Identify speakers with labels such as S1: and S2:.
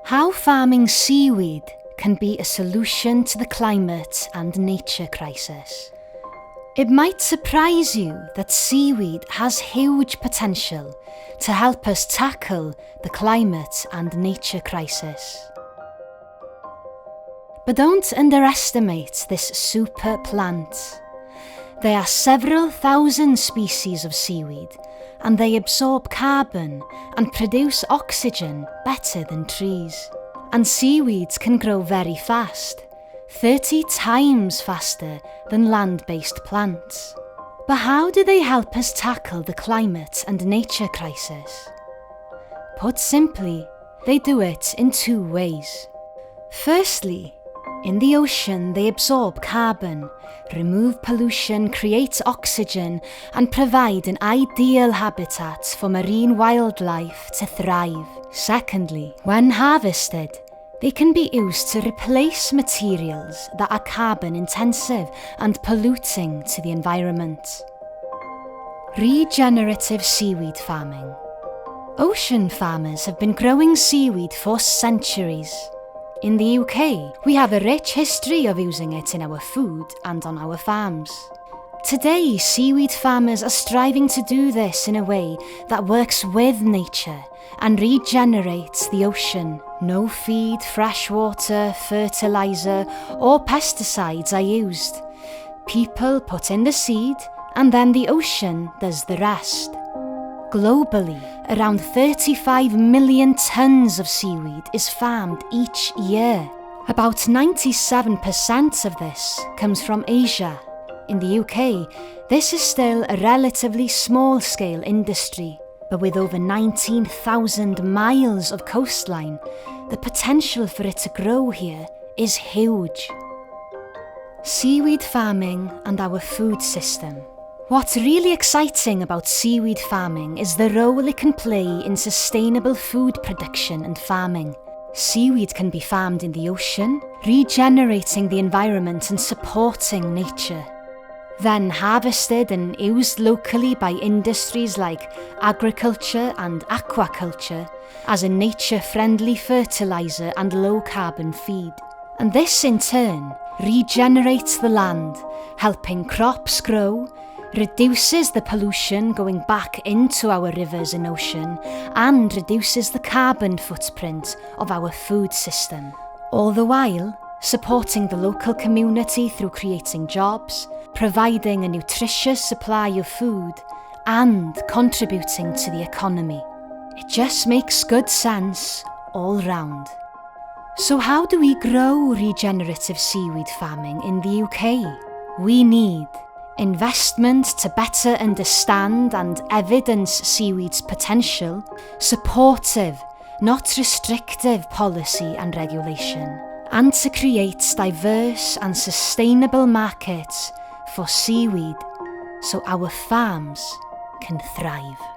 S1: How farming seaweed can be a solution to the climate and nature crisis. It might surprise you that seaweed has huge potential to help us tackle the climate and nature crisis. But don't underestimate this super plant. There are several thousand species of seaweed, and they absorb carbon and produce oxygen better than trees. And seaweeds can grow very fast, 30 times faster than land-based plants. But how do they help us tackle the climate and nature crisis? Put simply, they do it in two ways. Firstly, in the ocean they absorb carbon, remove pollution, create oxygen, and provide an ideal habitat for marine wildlife to thrive. Secondly, when harvested, they can be used to replace materials that are carbon intensive and polluting to the environment. Regenerative seaweed farming. Ocean farmers have been growing seaweed for centuries. In the UK, we have a rich history of using it in our food and on our farms. Today, seaweed farmers are striving to do this in a way that works with nature and regenerates the ocean. No feed, fresh water, fertiliser or pesticides are used. People put in the seed and then the ocean does the rest. Globally, around 35 million tonnes of seaweed is farmed each year. About 97% of this comes from Asia. In the UK, this is still a relatively small-scale industry, but with over 19,000 miles of coastline, the potential for it to grow here is huge. Seaweed farming and our food system. What's really exciting about seaweed farming is the role it can play in sustainable food production and farming. Seaweed can be farmed in the ocean, regenerating the environment and supporting nature. Then harvested and used locally by industries like agriculture and aquaculture as a nature-friendly fertiliser and low-carbon feed. And this in turn regenerates the land, helping crops grow, reduces the pollution going back into our rivers and ocean, and reduces the carbon footprint of our food system. All the while, supporting the local community through creating jobs, providing a nutritious supply of food, and contributing to the economy. It just makes good sense all round. So how do we grow regenerative seaweed farming in the UK? We need investment to better understand and evidence seaweed's potential, supportive, not restrictive policy and regulation, and to create diverse and sustainable markets for seaweed so our farms can thrive.